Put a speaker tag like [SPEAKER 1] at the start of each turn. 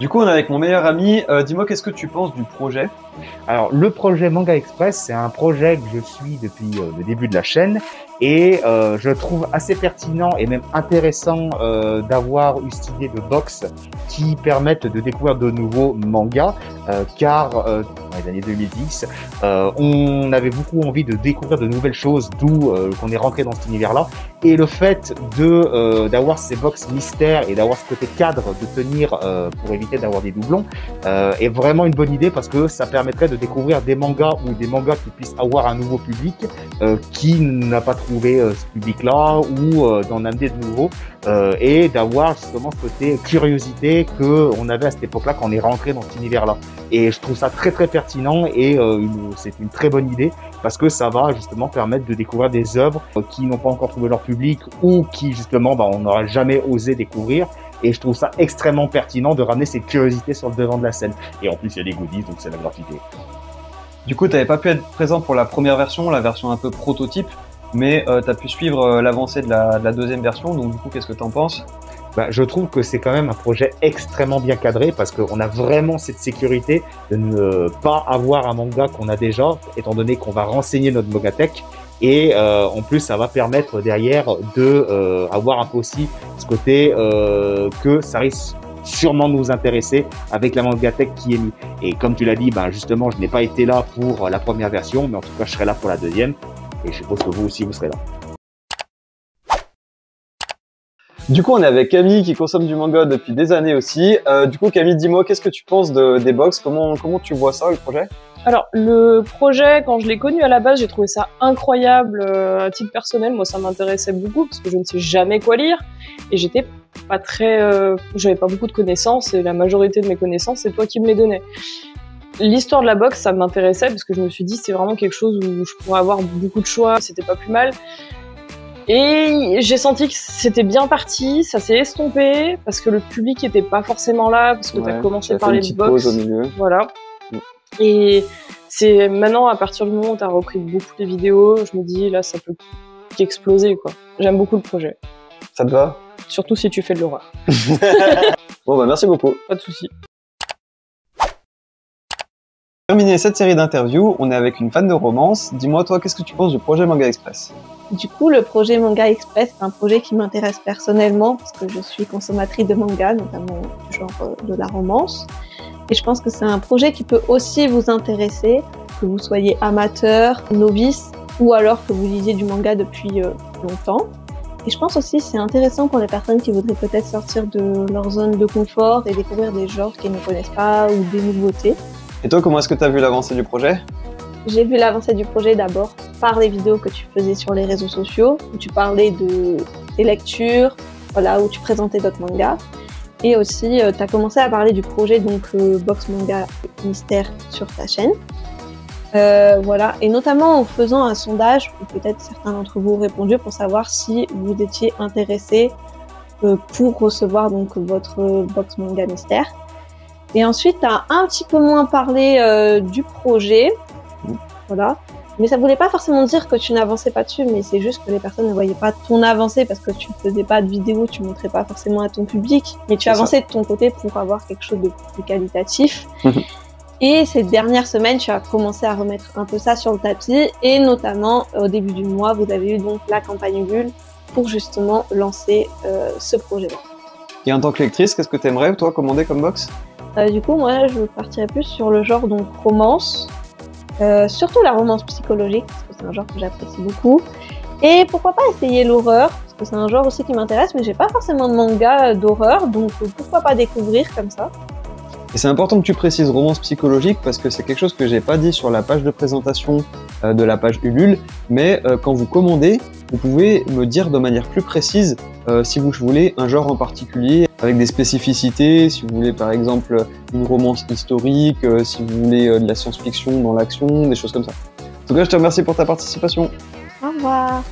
[SPEAKER 1] Du coup, on est avec mon meilleur ami. Dis-moi, qu'est-ce que tu penses du projet?
[SPEAKER 2] Alors, le projet Manga Express, c'est un projet que je suis depuis le début de la chaîne et je trouve assez pertinent et même intéressant d'avoir eu cette idée de box qui permettent de découvrir de nouveaux mangas car dans les années 2010, on avait beaucoup envie de découvrir de nouvelles choses, d'où qu'on est rentré dans cet univers-là. Et le fait de d'avoir ces box mystères et d'avoir ce côté cadre de tenir pour éviter d'avoir des doublons est vraiment une bonne idée parce que ça permettrait de découvrir des mangas ou des mangas qui puissent avoir un nouveau public qui n'a pas trouvé ce public-là ou d'en amener de nouveaux et d'avoir justement ce côté curiosité que on avait à cette époque-là quand on est rentré dans cet univers-là. Et je trouve ça très très pertinent et c'est une très bonne idée parce que ça va justement permettre de découvrir des œuvres qui n'ont pas encore trouvé leur public ou qui justement on n'aurait jamais osé découvrir. Et je trouve ça extrêmement pertinent de ramener cette curiosité sur le devant de la scène. Et en plus, il y a des goodies, donc c'est la gratuité.
[SPEAKER 1] Du coup, tu n'avais pas pu être présent pour la première version, la version un peu prototype, mais tu as pu suivre l'avancée de la deuxième version. Donc du coup, qu'est-ce que tu en penses?
[SPEAKER 2] Je trouve que c'est quand même un projet extrêmement bien cadré parce qu'on a vraiment cette sécurité de ne pas avoir un manga qu'on a déjà, étant donné qu'on va renseigner notre Mangatech. Et en plus, ça va permettre derrière de avoir un peu aussi ce côté que ça risque sûrement de nous intéresser avec la Mangatech qui est mis. Et comme tu l'as dit, justement, je n'ai pas été là pour la première version, mais en tout cas, je serai là pour la deuxième. Et je suppose que vous aussi, vous serez là.
[SPEAKER 1] Du coup, on est avec Camille qui consomme du manga depuis des années aussi. Du coup, Camille, dis-moi, qu'est-ce que tu penses des box? Comment tu vois ça, le projet?
[SPEAKER 3] Alors, le projet, quand je l'ai connu à la base, j'ai trouvé ça incroyable à titre personnel. Moi, ça m'intéressait beaucoup parce que je ne sais jamais quoi lire et j'étais pas très, j'avais pas beaucoup de connaissances et la majorité de mes connaissances, c'est toi qui me les donnais. L'histoire de la box, ça m'intéressait parce que je me suis dit c'est vraiment quelque chose où je pourrais avoir beaucoup de choix, c'était pas plus mal. Et j'ai senti que c'était bien parti, ça s'est estompé parce que le public était pas forcément là parce que t'as commencé par les box.
[SPEAKER 1] Au milieu.
[SPEAKER 3] Voilà. Et c'est maintenant, à partir du moment où tu as repris beaucoup les vidéos, je me dis là, ça peut qu'exploser, quoi. J'aime beaucoup le projet.
[SPEAKER 1] Ça te va?
[SPEAKER 3] Surtout si tu fais de l'horreur.
[SPEAKER 1] Bon, merci beaucoup.
[SPEAKER 3] Pas de souci.
[SPEAKER 1] Pour terminer cette série d'interviews, on est avec une fan de romance. Dis-moi, toi, qu'est-ce que tu penses du projet Manga Express?
[SPEAKER 4] Du coup, le projet Manga Express, c'est un projet qui m'intéresse personnellement parce que je suis consommatrice de manga, notamment du genre de la romance. Et je pense que c'est un projet qui peut aussi vous intéresser, que vous soyez amateur, novice, ou alors que vous lisiez du manga depuis longtemps. Et je pense aussi que c'est intéressant pour les personnes qui voudraient peut-être sortir de leur zone de confort et découvrir des genres qu'ils ne connaissent pas ou des nouveautés.
[SPEAKER 1] Et toi, comment est-ce que tu as vu l'avancée du projet?
[SPEAKER 4] J'ai vu l'avancée du projet d'abord par les vidéos que tu faisais sur les réseaux sociaux, où tu parlais de tes lectures, voilà, où tu présentais d'autres mangas. Et aussi, tu as commencé à parler du projet donc Box Manga Mystère sur ta chaîne. Voilà, et notamment en faisant un sondage, où peut-être certains d'entre vous ont répondu pour savoir si vous étiez intéressé pour recevoir donc votre Box Manga Mystère. Et ensuite, tu as un petit peu moins parlé du projet, voilà. Mais ça voulait pas forcément dire que tu n'avançais pas dessus, mais c'est juste que les personnes ne voyaient pas ton avancée parce que tu ne faisais pas de vidéos, tu montrais pas forcément à ton public, mais tu avançais de ton côté pour avoir quelque chose de plus qualitatif. Et ces dernières semaines, tu as commencé à remettre un peu ça sur le tapis, et notamment au début du mois, vous avez eu donc la campagne Bulle pour justement lancer ce projet-là.
[SPEAKER 1] Et en tant que lectrice, qu'est-ce que tu aimerais, toi, commander comme box?
[SPEAKER 4] Du coup, moi, je partirais plus sur le genre donc romance. Surtout la romance psychologique, parce que c'est un genre que j'apprécie beaucoup. Et pourquoi pas essayer l'horreur, parce que c'est un genre aussi qui m'intéresse, mais j'ai pas forcément de manga d'horreur, donc pourquoi pas découvrir comme ça.
[SPEAKER 1] Et c'est important que tu précises romance psychologique parce que c'est quelque chose que j'ai pas dit sur la page de présentation de la page Ulule, mais quand vous commandez, vous pouvez me dire de manière plus précise si vous voulez un genre en particulier avec des spécificités, si vous voulez par exemple une romance historique, si vous voulez de la science-fiction dans l'action, des choses comme ça. En tout cas, je te remercie pour ta participation.
[SPEAKER 4] Au revoir.